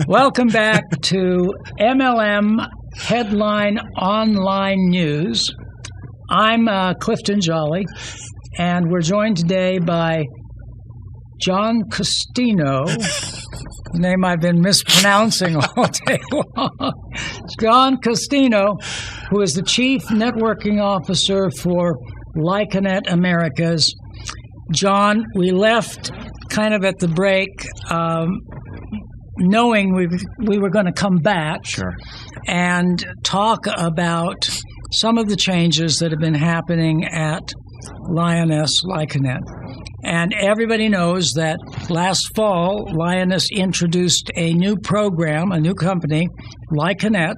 Welcome back to MLM Headline Online News. I'm Clifton Jolly, and we're joined today by John Costino, a name I've been mispronouncing all day long. John Costino, who is the Chief Networking Officer for Lyconet Americas. John, we left kind of at the break knowing we were going to come back and talk about some of the changes that have been happening at Lyconet. And everybody knows that last fall, Lyconet introduced a new program, a new company, Lyconet.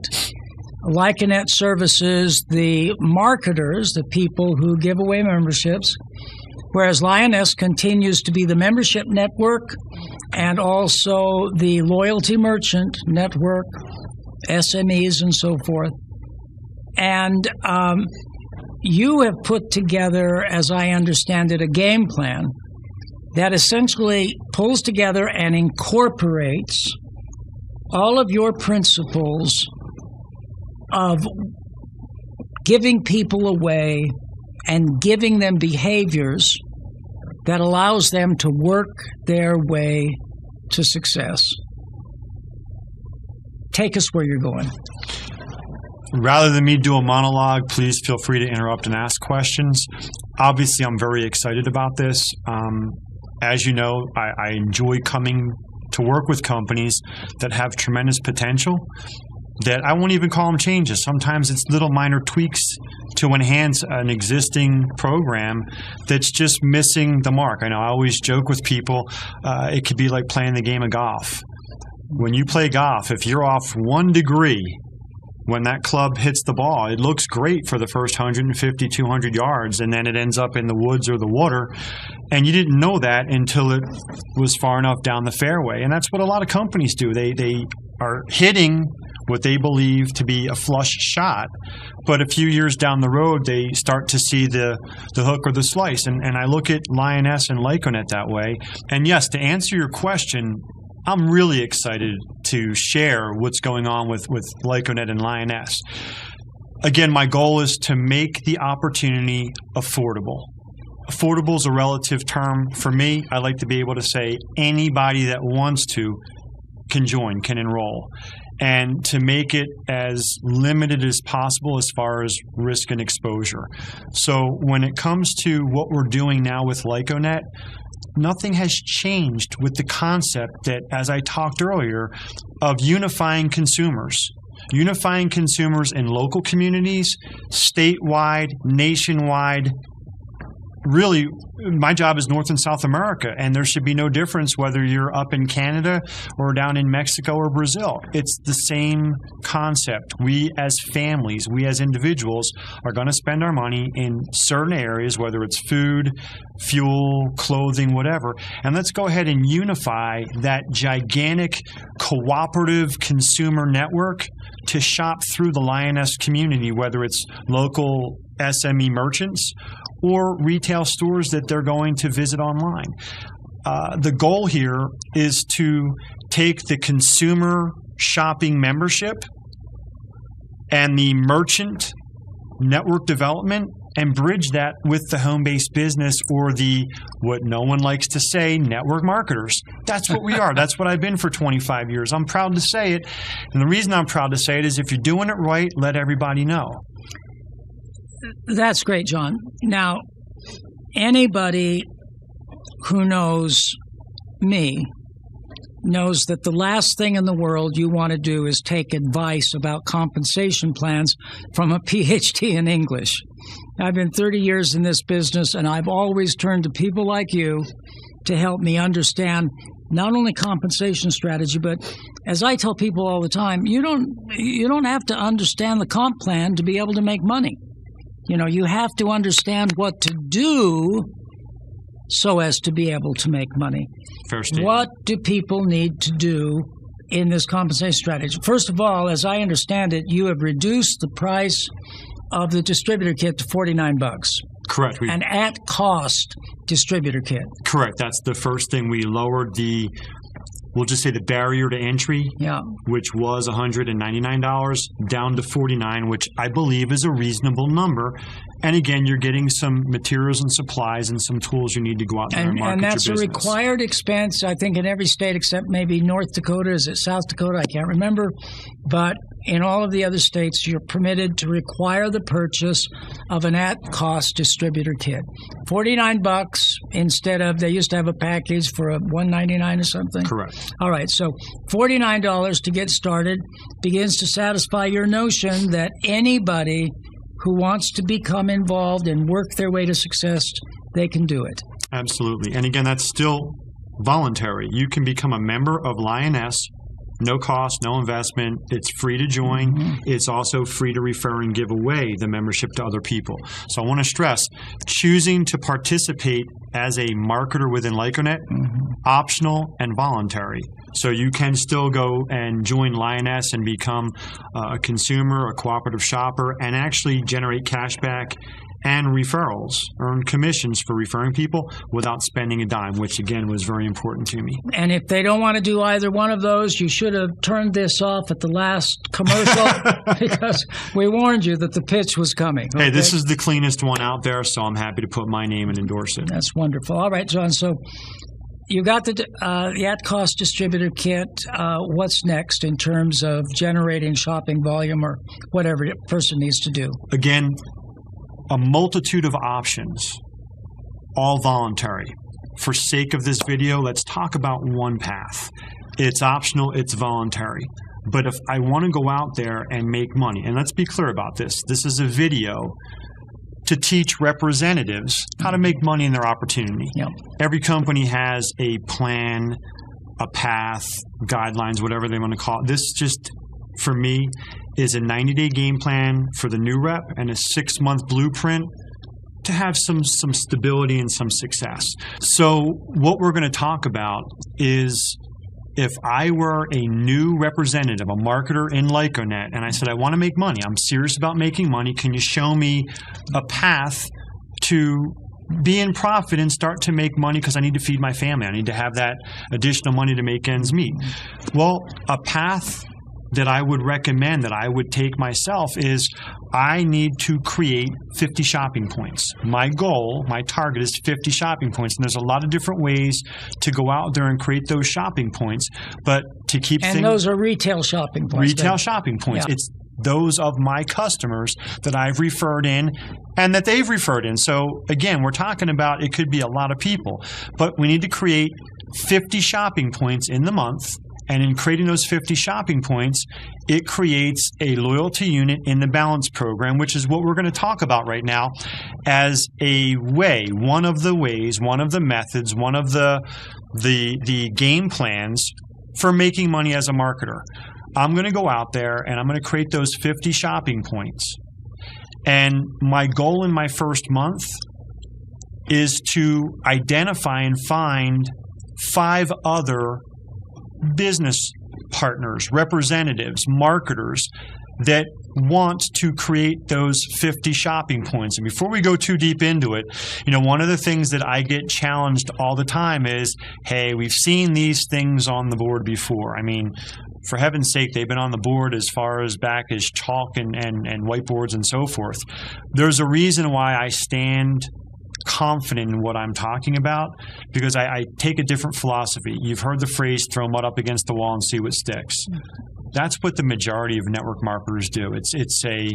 Lyconet services the marketers, the people who give away memberships, whereas Lyconet continues to be the membership network and also the loyalty merchant network, SMEs and so forth. And you have put together, as I understand it, a game plan that essentially pulls together and incorporates all of your principles of giving people away and giving them behaviors that allows them to work their way to success. Take us where you're going. Rather than me do a monologue, please feel free to interrupt and ask questions. Obviously, I'm very excited about this. As you know, I enjoy coming to work with companies that have tremendous potential, that I won't even call them changes. Sometimes it's little minor tweaks to enhance an existing program that's just missing the mark. I know I always joke with people, it could be like playing the game of golf. When you play golf, if you're off 1 degree when that club hits the ball, it looks great for the first 150, 200 yards, and then it ends up in the woods or the water. And you didn't know that until it was far enough down the fairway. And that's what a lot of companies do. They are hitting what they believe to be a flush shot, but a few years down the road, they start to see the hook or the slice. And I look at Lyconet and Lyconet that way. And yes, to answer your question, I'm really excited to share what's going on with Lyconet and Lyconet. Again, my goal is to make the opportunity affordable. Affordable is a relative term. For me, I like to be able to say anybody that wants to can join, can enroll, and to make it as limited as possible as far as risk and exposure. So when it comes to what we're doing now with Lyconet, nothing has changed with the concept that, as I talked earlier, of unifying consumers in local communities, statewide, nationwide. Really, my job is North and South America, and there should be no difference whether you're up in Canada or down in Mexico or Brazil. It's the same concept. We as families, we as individuals are going to spend our money in certain areas, whether it's food, fuel, clothing, whatever. And let's go ahead and unify that gigantic cooperative consumer network to shop through the Lyconet community, whether it's local SME merchants or retail stores that they're going to visit online. The goal here is to take the consumer shopping membership and the merchant network development and bridge that with the home-based business, or the, what no one likes to say, network marketers. That's what we are. That's what I've been for 25 years. I'm proud to say it. And the reason I'm proud to say it is if you're doing it right, let everybody know. That's great, John. Now, anybody who knows me knows that the last thing in the world you want to do is take advice about compensation plans from a PhD in English. I've been 30 years in this business, and I've always turned to people like you to help me understand not only compensation strategy, but as I tell people all the time, you don't have to understand the comp plan to be able to make money. You know, you have to understand what to do so as to be able to make money. What do people need to do in this compensation strategy? First of all, as I understand it, you have reduced the price of the distributor kit to $49. Correct. An at-cost distributor kit. Correct. That's the first thing. We lowered the we'll just say the barrier to entry, which was $199, down to $49, which I believe is a reasonable number. And again, you're getting some materials and supplies and some tools you need to go out there and market your business. And that's a required expense, I think, in every state except maybe North Dakota. Is it South Dakota? I can't remember. But in all of the other states, you're permitted to require the purchase of an at-cost distributor kit. $49 instead of, they used to have a package for a $199 or something? Correct. All right, so $49 to get started begins to satisfy your notion that anybody who wants to become involved and work their way to success, they can do it. Absolutely. And again, that's still voluntary. You can become a member of Lyoness, no cost, no investment. It's free to join. It's also free to refer and give away the membership to other people. So I want to stress, choosing to participate as a marketer within Lyconet, optional and voluntary. So you can still go and join Lyoness and become a consumer, a cooperative shopper, and actually generate cashback and referrals, earn commissions for referring people without spending a dime, which again was very important to me. And if they don't want to do either one of those, you should have turned this off at the last commercial because we warned you that the pitch was coming. Okay? Hey, this is the cleanest one out there, so I'm happy to put my name and endorse it. That's wonderful. All right, John, so you got the at-cost distributor kit. What's next in terms of generating shopping volume or whatever a person needs to do? Again, a multitude of options, all voluntary. For sake of this video, let's talk about one path. It's optional, it's voluntary. But if I want to go out there and make money, and let's be clear about this, this is a video to teach representatives how to make money in their opportunity. Every company has a plan, a path, guidelines, whatever they want to call it. This just, for me, is a 90-day game plan for the new rep and a 6-month blueprint to have some stability and some success. So what we're going to talk about is if I were a new representative, a marketer in Lyconet, and I said, I want to make money, I'm serious about making money, can you show me a path to be in profit and start to make money because I need to feed my family. I need to have that additional money to make ends meet. Well, a path that I would recommend, that I would take myself, is I need to create 50 shopping points. My goal, my target is 50 shopping points. And there's a lot of different ways to go out there and create those shopping points. But to keep things... And those are retail shopping points. Retail shopping points. Yeah. It's those of my customers that I've referred in and that they've referred in. So again, we're talking about it could be a lot of people, but we need to create 50 shopping points in the month. And in creating those 50 shopping points, it creates a loyalty unit in the balance program, which is what we're going to talk about right now as a way, one of the ways, one of the methods, one of the game plans for making money as a marketer. I'm going to go out there and I'm going to create those 50 shopping points. And my goal in my first month is to identify and find 5 other business partners, representatives, marketers that want to create those 50 shopping points. And before we go too deep into it, one of the things that I get challenged all the time is, hey, we've seen these things on the board before. I mean, for heaven's sake, they've been on the board as far as back as chalk and whiteboards and so forth. There's a reason why I stand confident in what I'm talking about, because I take a different philosophy. You've heard the phrase, throw mud up against the wall and see what sticks. That's what the majority of network marketers do. It's a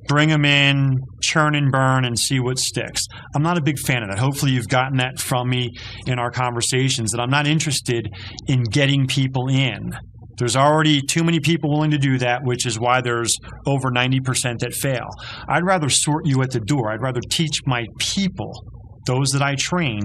bring them in, churn and burn, and see what sticks. I'm not a big fan of that. Hopefully you've gotten that from me in our conversations, that I'm not interested in getting people in. There's already too many people willing to do that, which is why there's over 90% that fail. I'd rather sort you at the door. I'd rather teach my people, those that I train,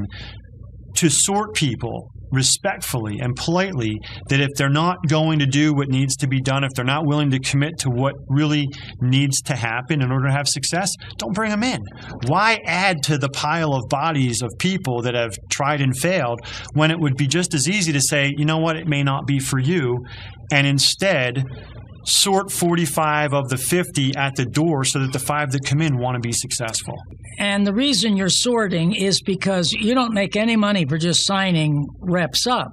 to sort people respectfully and politely, that if they're not going to do what needs to be done, if they're not willing to commit to what really needs to happen in order to have success, don't bring them in. Why add to the pile of bodies of people that have tried and failed when it would be just as easy to say, you know what, it may not be for you, and instead sort 45 of the 50 at the door so that the 5 that come in want to be successful. And the reason you're sorting is because you don't make any money for just signing reps up.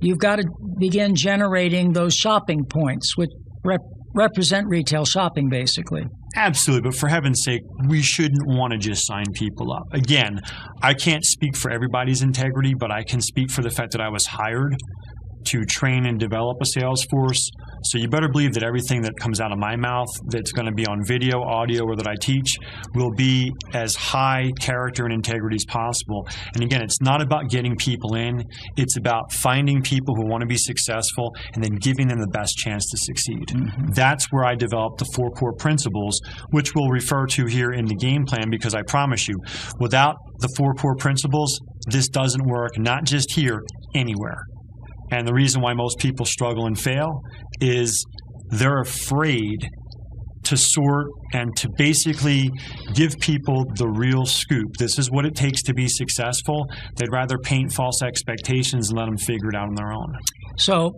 you've got to begin generating those shopping points, which represent retail shopping, basically. Absolutely, but for heaven's sake, we shouldn't want to just sign people up. Again, I can't speak for everybody's integrity, but I can speak for the fact that I was hired to train and develop a sales force. So you better believe that everything that comes out of my mouth that's going to be on video, audio, or that I teach will be as high character and integrity as possible. And again, it's not about getting people in. It's about finding people who want to be successful and then giving them the best chance to succeed. Mm-hmm. That's where I developed the 4 core principles, which we'll refer to here in the game plan, because I promise you, without the 4 core principles, this doesn't work, not just here, anywhere. And the reason why most people struggle and fail is they're afraid to sort and to basically give people the real scoop. This is what it takes to be successful. They'd rather paint false expectations and let them figure it out on their own. So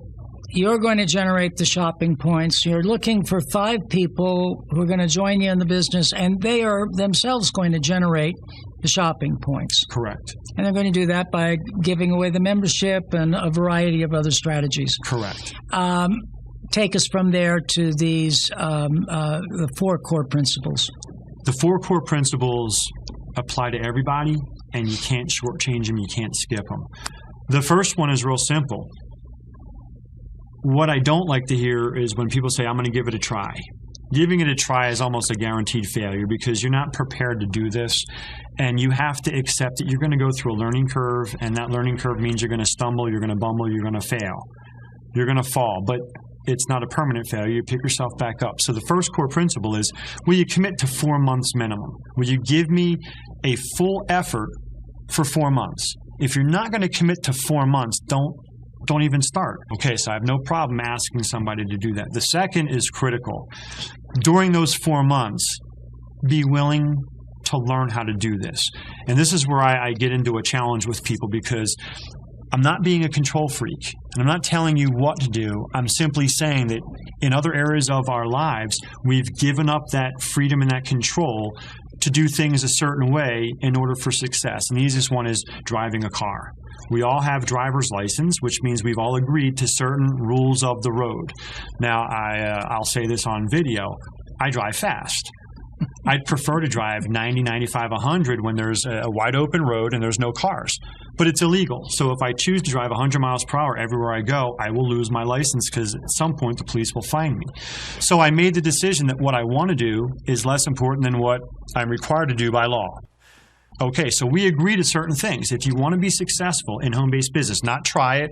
you're going to generate the shopping points. You're looking for 5 people who are going to join you in the business, and they are themselves going to generate the shopping points. Correct. And they're going to do that by giving away the membership and a variety of other strategies. Correct. Take us from there to these the 4 core principles. The 4 core principles apply to everybody, and you can't shortchange them, you can't skip them. The first one is real simple. What I don't like to hear is when people say, I'm going to give it a try. Giving it a try is almost a guaranteed failure because you're not prepared to do this, and you have to accept that you're going to go through a learning curve, and that learning curve means you're going to stumble, you're going to bumble, you're going to fail. You're going to fall, but it's not a permanent failure. You pick yourself back up. So the first core principle is, will you commit to 4 months minimum? Will you give me a full effort for 4 months? If you're not going to commit to 4 months, don't even start. Okay, so I have no problem asking somebody to do that. The second is critical. During those 4 months, be willing to learn how to do this. And this is where I get into a challenge with people, because I'm not being a control freak, and I'm not telling you what to do. I'm simply saying that in other areas of our lives, we've given up that freedom and that control to do things a certain way in order for success. And the easiest one is driving a car. We all have driver's license, which means we've all agreed to certain rules of the road. Now, I'll say this on video. I drive fast. I'd prefer to drive 90, 95, 100 when there's a wide open road and there's no cars. But it's illegal. So if I choose to drive 100 miles per hour everywhere I go, I will lose my license because at some point the police will find me. So I made the decision that what I want to do is less important than what I'm required to do by law. Okay, so we agree to certain things. If you want to be successful in home-based business, not try it,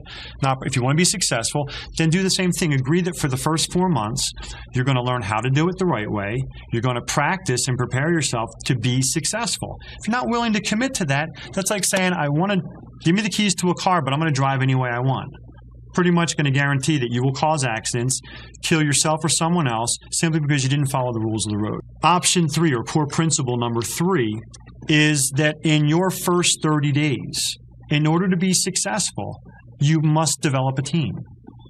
if you want to be successful, then do the same thing. Agree that for the first 4 months, you're going to learn how to do it the right way. You're going to practice and prepare yourself to be successful. If you're not willing to commit to that, that's like saying, I want to give me the keys to a car, but I'm going to drive any way I want. Pretty much going to guarantee that you will cause accidents, kill yourself or someone else, simply because you didn't follow the rules of the road. Option 3, or core principle number 3, is that in your first 30 days, in order to be successful, you must develop a team.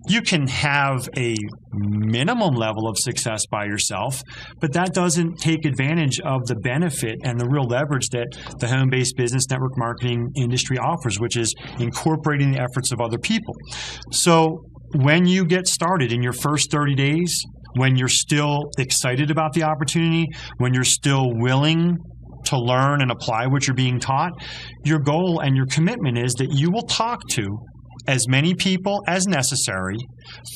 You can have a minimum level of success by yourself, but that doesn't take advantage of the benefit and the real leverage that the home-based business network marketing industry offers, which is incorporating the efforts of other people. So when you get started in your first 30 days, when you're still excited about the opportunity, when you're still willing to learn and apply what you're being taught, your goal and your commitment is that you will talk to as many people as necessary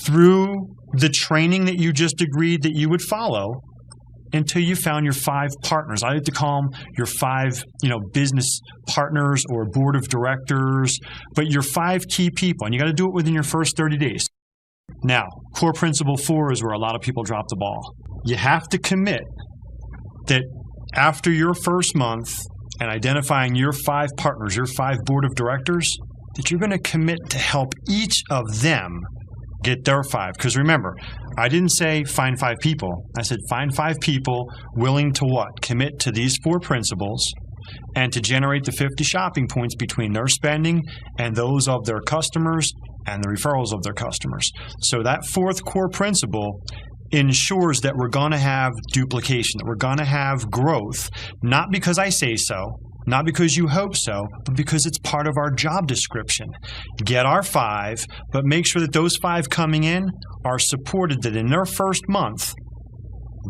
through the training that you just agreed that you would follow until you found your 5 partners. I like to call them your 5, business partners or board of directors, but your 5 key people, and you got to do it within your first 30 days. Now, core principle 4 is where a lot of people drop the ball. You have to commit that after your first month and identifying your 5 partners, your 5 board of directors, that you're going to commit to help each of them get their 5. Because remember, I didn't say find 5 people. I said find 5 people willing to what? Commit to these 4 principles and to generate the 50 shopping points between their spending and those of their customers and the referrals of their customers. So that 4th core principle ensures that we're going to have duplication, that we're going to have growth, not because I say so, not because you hope so, but because it's part of our job description. Get our 5, but make sure that those 5 coming in are supported, that in their first month,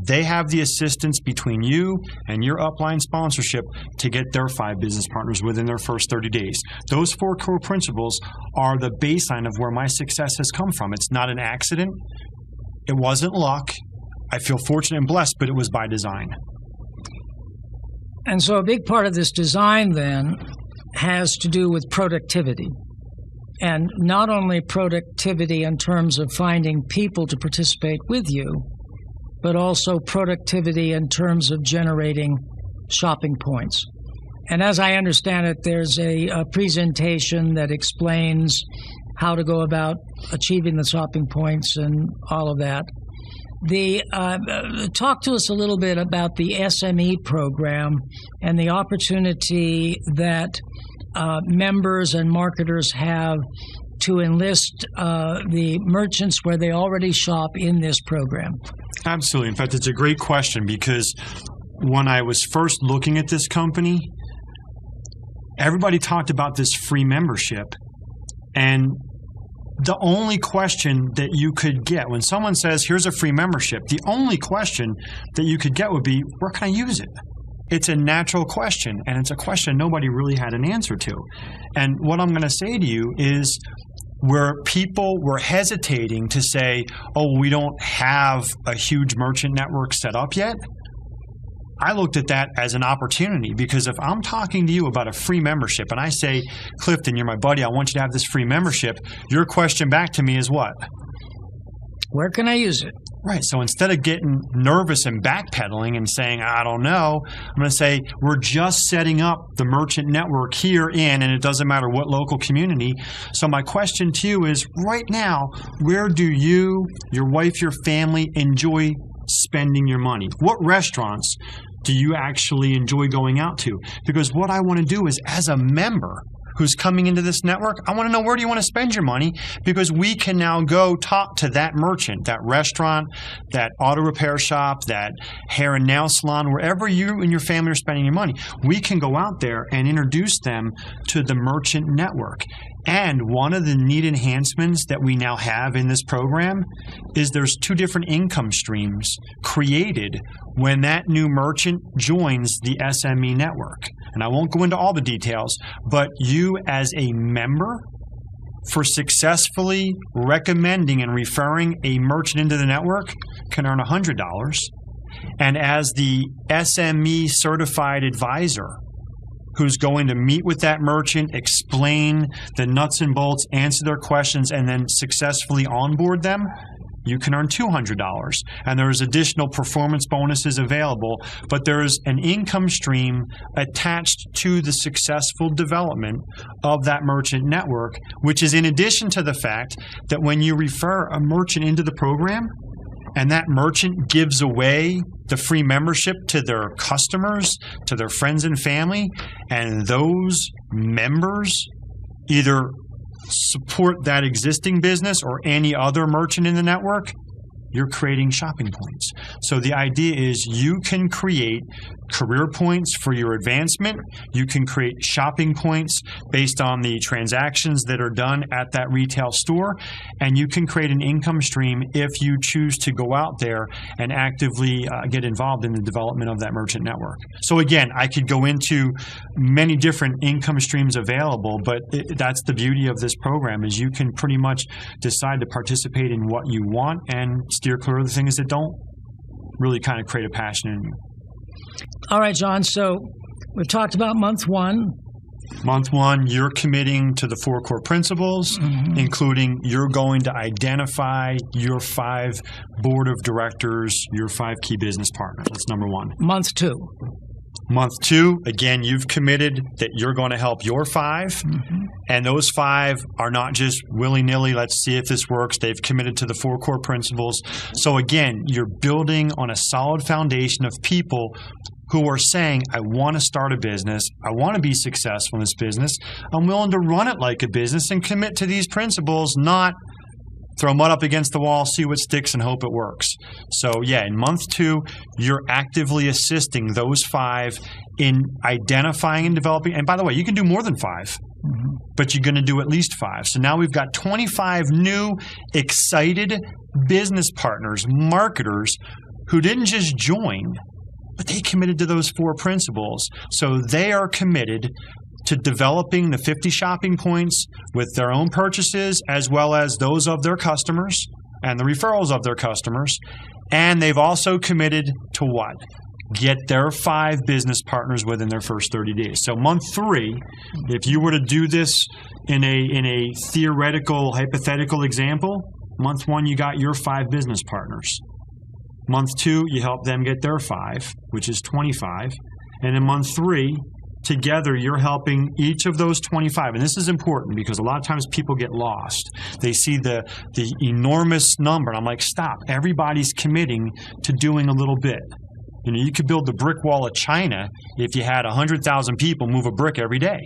they have the assistance between you and your upline sponsorship to get their 5 business partners within their first 30 days. Those 4 core principles are the baseline of where my success has come from. It's not an accident. It wasn't luck. I feel fortunate and blessed, but it was by design. And so a big part of this design then has to do with productivity. And not only productivity in terms of finding people to participate with you, but also productivity in terms of generating shopping points. And as I understand it, there's a presentation that explains how to go about achieving the shopping points and all of that. Talk to us a little bit about the SME program and the opportunity that members and marketers have to enlist the merchants where they already shop in this program. Absolutely. In fact, it's a great question because when I was first looking at this company, everybody talked about this free membership. And the only question that you could get when someone says, here's a free membership, the only question that you could get would be, where can I use it? It's a natural question, and it's a question nobody really had an answer to. And what I'm going to say to you is where people were hesitating to say, oh, we don't have a huge merchant network set up yet, I looked at that as an opportunity because if I'm talking to you about a free membership and I say, Clifton, you're my buddy, I want you to have this free membership, your question back to me is what? Where can I use it? Right. So instead of getting nervous and backpedaling and saying, I don't know, I'm going to say, we're just setting up the merchant network here and it doesn't matter what local community. So my question to you is, right now, where do you, your wife, your family enjoy spending your money? What restaurants do you actually enjoy going out to? Because what I want to do is, as a member who's coming into this network, I want to know, where do you want to spend your money? Because we can now go talk to that merchant, that restaurant, that auto repair shop, that hair and nail salon, wherever you and your family are spending your money. We can go out there and introduce them to the merchant network. And one of the neat enhancements that we now have in this program is there's 2 different income streams created when that new merchant joins the SME network. And I won't go into all the details, but you as a member, for successfully recommending and referring a merchant into the network, can earn $100. And as the SME certified advisor, who's going to meet with that merchant, explain the nuts and bolts, answer their questions, and then successfully onboard them, you can earn $200. And there's additional performance bonuses available, but there's an income stream attached to the successful development of that merchant network, which is in addition to the fact that when you refer a merchant into the program, and that merchant gives away the free membership to their customers, to their friends and family, and those members either support that existing business or any other merchant in the network, you're creating shopping points. So the idea is you can create career points for your advancement. You can create shopping points based on the transactions that are done at that retail store. And you can create an income stream if you choose to go out there and actively get involved in the development of that merchant network. So again, I could go into many different income streams available, but that's the beauty of this program is you can pretty much decide to participate in what you want and steer clear of the things that don't really kind of create a passion in you. All right, John. So we've talked about month 1. Month 1, you're committing to the 4 core principles, including you're going to identify your 5 board of directors, your 5 key business partners. That's number 1. Month 2. Month 2, again, you've committed that you're going to help your 5, and those 5 are not just willy-nilly, let's see if this works. They've committed to the 4 core principles. So again, you're building on a solid foundation of people who are saying, I want to start a business, I want to be successful in this business, I'm willing to run it like a business and commit to these principles, not throw mud up against the wall, see what sticks, and hope it works. So yeah, in month 2, you're actively assisting those 5 in identifying and developing. And by the way, you can do more than 5, but you're going to do at least 5. So now we've got 25 new, excited business partners, marketers, who didn't just join, but they committed to those 4 principles. So they are committed to developing the 50 shopping points with their own purchases, as well as those of their customers and the referrals of their customers. And they've also committed to what? Get their 5 business partners within their first 30 days. So month 3, if you were to do this in a theoretical, hypothetical example, month 1, you got your 5 business partners. Month 2, you help them get their 5, which is 25. And in month 3, together, you're helping each of those 25. And this is important because a lot of times people get lost. They see the enormous number. And I'm like, stop. Everybody's committing to doing a little bit. You know, you could build the brick wall of China if you had 100,000 people move a brick every day.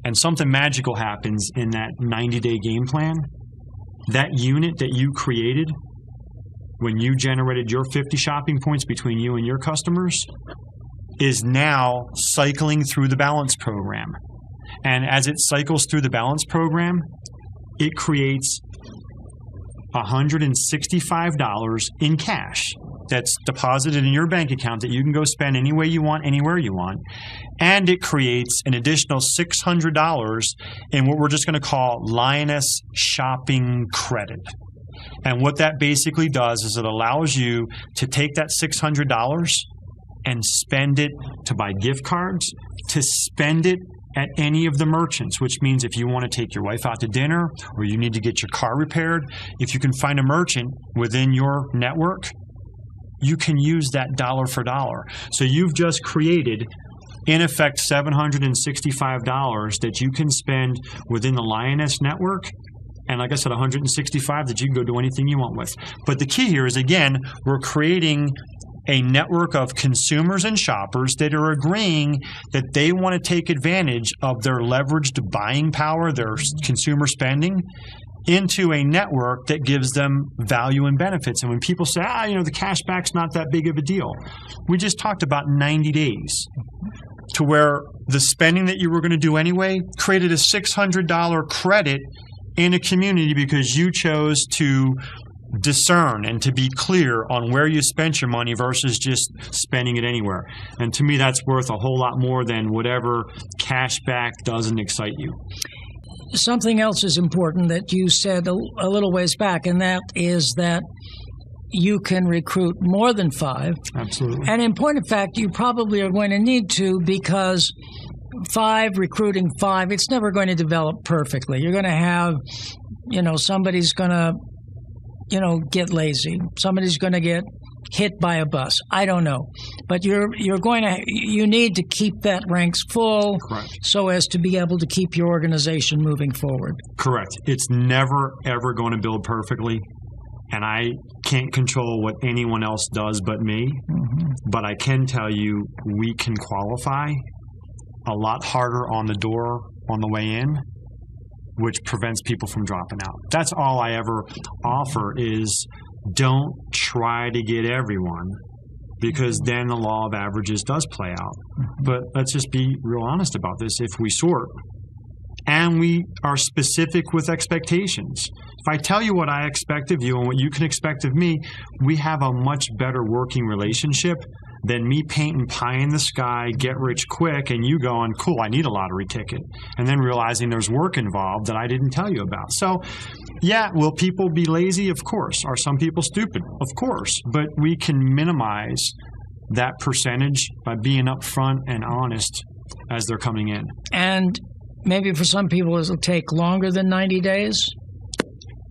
And something magical happens in that 90-day game plan. That unit that you created when you generated your 50 shopping points between you and your customers is now cycling through the balance program. And as it cycles through the balance program, it creates $165 in cash that's deposited in your bank account that you can go spend any way you want, anywhere you want. And it creates an additional $600 in what we're just going to call Lyconet shopping credit. And what that basically does is it allows you to take that $600 and spend it to buy gift cards, to spend it at any of the merchants, which means if you want to take your wife out to dinner or you need to get your car repaired, if you can find a merchant within your network, you can use that dollar for dollar. So you've just created, in effect, $765 that you can spend within the Lyconet network. And like I said, $165 that you can go do anything you want with. But the key here is, again, we're creating a network of consumers and shoppers that are agreeing that they want to take advantage of their leveraged buying power, their consumer spending, into a network that gives them value and benefits. And when people say, the cashback's not that big of a deal, we just talked about 90 days to where the spending that you were going to do anyway created a $600 credit in a community because you chose to discern and to be clear on where you spent your money versus just spending it anywhere. And to me, that's worth a whole lot more than whatever cashback doesn't excite you. Something else is important that you said a little ways back, and that is that you can recruit more than 5. Absolutely. And in point of fact, you probably are going to need to, because 5 recruiting 5, it's never going to develop perfectly. You're going to have, somebody's going to get lazy. Somebody's going to get hit by a bus. I don't know. But you need to keep that ranks full. Correct. So as to be able to keep your organization moving forward. Correct. It's never, ever going to build perfectly. And I can't control what anyone else does but me. Mm-hmm. But I can tell you we can qualify a lot harder on the door on the way in, which prevents people from dropping out. That's all I ever offer is don't try to get everyone, because then the law of averages does play out. But let's just be real honest about this. If we sort and we are specific with expectations, if I tell you what I expect of you and what you can expect of me, we have a much better working relationship than me painting pie in the sky, get rich quick, and you going, cool, I need a lottery ticket, and then realizing there's work involved that I didn't tell you about. So, yeah, will people be lazy? Of course. Are some people stupid? Of course. But we can minimize that percentage by being upfront and honest as they're coming in. And maybe for some people it'll take longer than 90 days?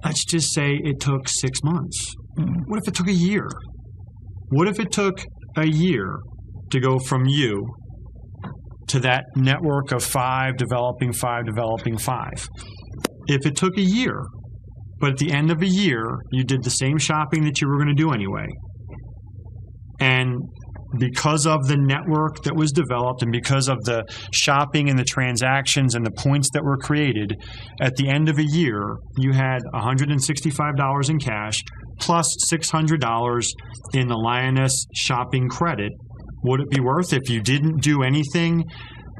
Let's just say it took 6 months. What if it took a year? What if it took a year to go from you to that network of 5 developing 5 developing 5? If it took a year, but at the end of a year, you did the same shopping that you were going to do anyway, and because of the network that was developed and because of the shopping and the transactions and the points that were created, at the end of a year, you had $165 in cash plus $600 in the Lyconet shopping credit Would it be worth if you didn't do anything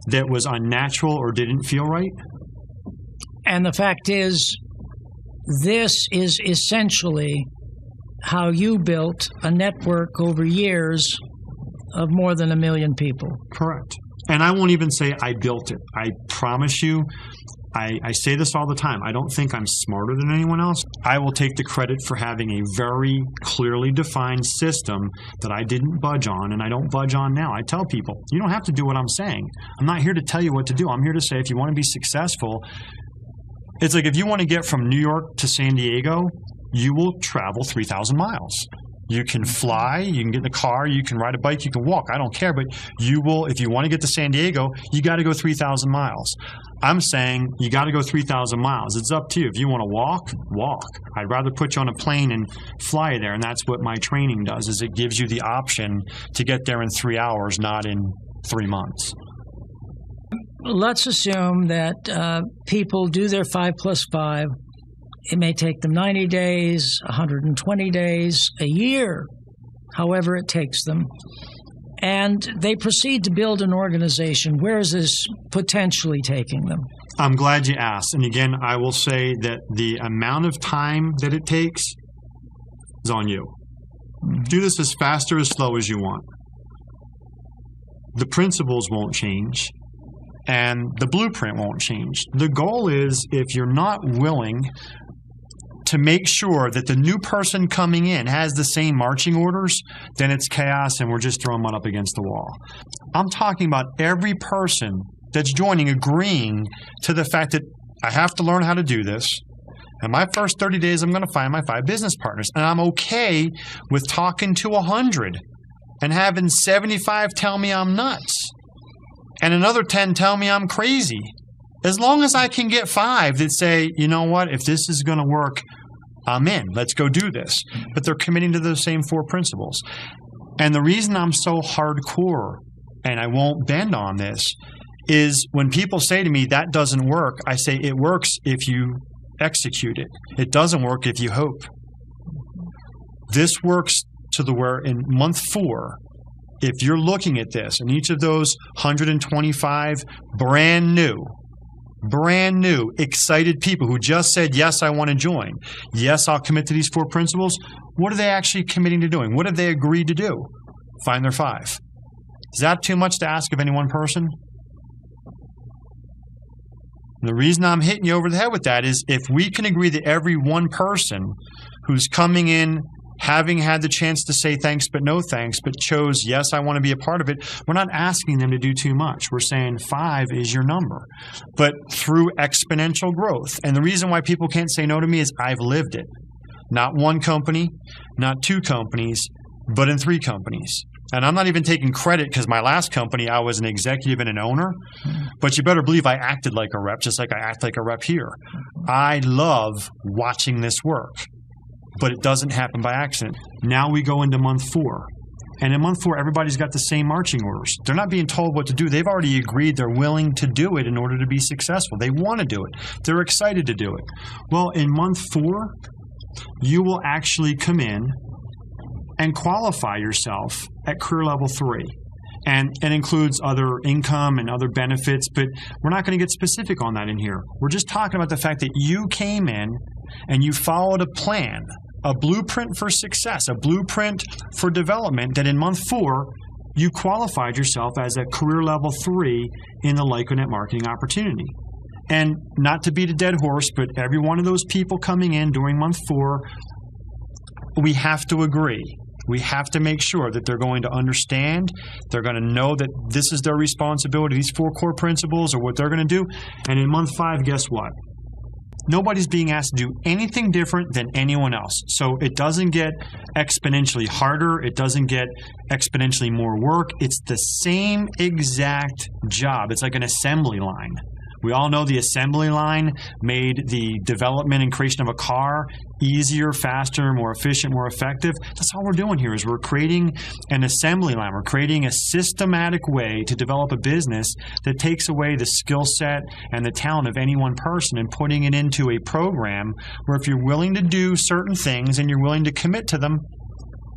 that was unnatural or didn't feel right? And the fact is, this is essentially how you built a network over years of more than 1 million people. Correct. And I won't even say I built it. I promise you, I say this all the time. I don't think I'm smarter than anyone else. I will take the credit for having a very clearly defined system that I didn't budge on, and I don't budge on now. I tell people, you don't have to do what I'm saying. I'm not here to tell you what to do. I'm here to say if you want to be successful, it's like if you want to get from New York to San Diego, you will travel 3,000 miles. You can fly, you can get in the car, you can ride a bike, you can walk. I don't care, but you will, if you want to get to San Diego, you got to go 3,000 miles. I'm saying you got to go 3,000 miles. It's up to you. If you want to walk, walk. I'd rather put you on a plane and fly you there, and that's what my training does, is it gives you the option to get there in 3 hours, not in 3 months. Let's assume that people do their 5+5. It may take them 90 days, 120 days, a year, however it takes them. And they proceed to build an organization. Where is this potentially taking them? I'm glad you asked. And again, I will say that the amount of time that it takes is on you. Do this as fast or as slow as you want. The principles won't change, and the blueprint won't change. The goal is, if you're not willing to make sure that the new person coming in has the same marching orders, then it's chaos and we're just throwing mud up against the wall. I'm talking about every person that's joining agreeing to the fact that I have to learn how to do this. In my first 30 days, I'm going to find my 5 business partners. And I'm okay with talking to 100 and having 75 tell me I'm nuts and another 10 tell me I'm crazy. As long as I can get 5 that say, you know what, if this is going to work, I'm in. Let's go do this. But they're committing to the same 4 principles. And the reason I'm so hardcore, and I won't bend on this, is when people say to me, that doesn't work, I say it works if you execute it. It doesn't work if you hope. This works to the where in month 4, if you're looking at this, and each of those 125 brand new, excited people who just said, yes, I want to join. Yes, I'll commit to these 4 principles. What are they actually committing to doing? What have they agreed to do? Find their 5. Is that too much to ask of any one person? And the reason I'm hitting you over the head with that is if we can agree that every one person who's coming in, having had the chance to say thanks but no thanks, but chose, yes, I want to be a part of it, we're not asking them to do too much. We're saying 5 is your number, but through exponential growth. And the reason why people can't say no to me is I've lived it. Not 1 company, not 2 companies, but in 3 companies. And I'm not even taking credit because my last company, I was an executive and an owner, but you better believe I acted like a rep, just like I act like a rep here. I love watching this work. But it doesn't happen by accident. Now we go into month 4. And in month 4, everybody's got the same marching orders. They're not being told what to do. They've already agreed they're willing to do it in order to be successful. They want to do it. They're excited to do it. Well, in month 4, you will actually come in and qualify yourself at career level 3. And it includes other income and other benefits, but we're not going to get specific on that in here. We're just talking about the fact that you came in and you followed a plan, a blueprint for success, a blueprint for development, that in month 4, you qualified yourself as a career level 3 in the Lyconet marketing opportunity. And not to beat a dead horse, but every one of those people coming in during month 4, we have to agree. We have to make sure that they're going to understand, they're going to know that this is their responsibility, these 4 core principles are what they're going to do. And in month 5, guess what? Nobody's being asked to do anything different than anyone else. So it doesn't get exponentially harder. It doesn't get exponentially more work. It's the same exact job. It's like an assembly line. We all know the assembly line made the development and creation of a car easier, faster, more efficient, more effective. That's all we're doing here is we're creating an assembly line. We're creating a systematic way to develop a business that takes away the skill set and the talent of any one person and putting it into a program where if you're willing to do certain things and you're willing to commit to them,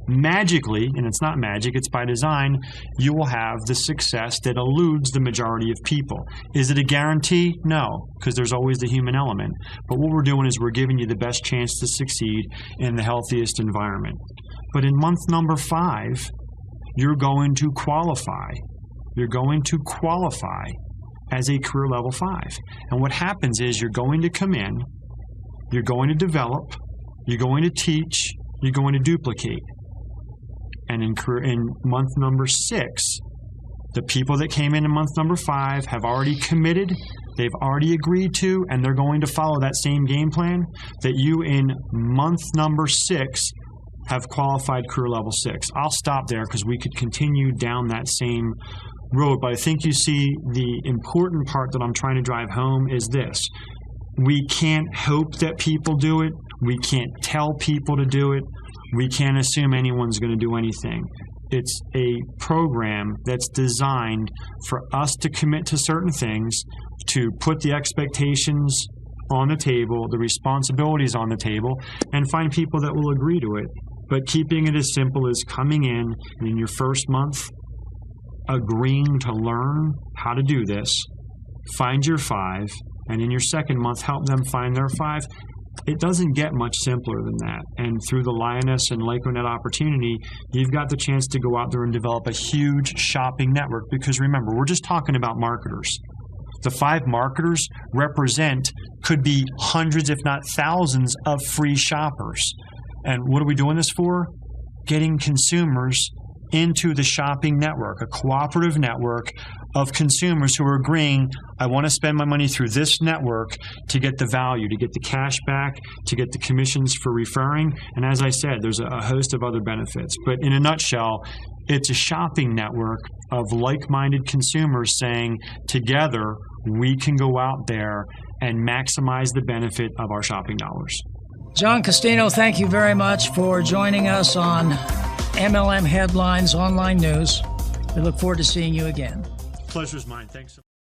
magically, and it's not magic, it's by design, you will have the success that eludes the majority of people. Is it a guarantee? No, because there's always the human element. But what we're doing is we're giving you the best chance to succeed in the healthiest environment. But in month number 5, you're going to qualify. You're going to qualify as a career level 5. And what happens is you're going to come in, you're going to develop, you're going to teach, you're going to duplicate. And in month number 6, the people that came in month number 5 have already committed, they've already agreed to, and they're going to follow that same game plan that you in month number 6 have qualified career level 6. I'll stop there because we could continue down that same road, but I think you see the important part that I'm trying to drive home is this. We can't hope that people do it. We can't tell people to do it. We can't assume anyone's going to do anything. It's a program that's designed for us to commit to certain things, to put the expectations on the table, the responsibilities on the table, and find people that will agree to it. But keeping it as simple as coming in your first month, agreeing to learn how to do this, find your 5, and in your second month, help them find their 5. It doesn't get much simpler than that. And through the Lyconet and Lyconet opportunity, you've got the chance to go out there and develop a huge shopping network. Because remember, we're just talking about marketers. The 5 marketers could be hundreds, if not thousands, of free shoppers. And what are we doing this for? Getting consumers into the shopping network, a cooperative network of consumers who are agreeing, I want to spend my money through this network to get the value, to get the cash back, to get the commissions for referring. And as I said, there's a host of other benefits. But in a nutshell, it's a shopping network of like-minded consumers saying, together, we can go out there and maximize the benefit of our shopping dollars. John Castino, thank you very much for joining us on MLM Headlines Online News. We look forward to seeing you again. Pleasure's mine. Thanks so much.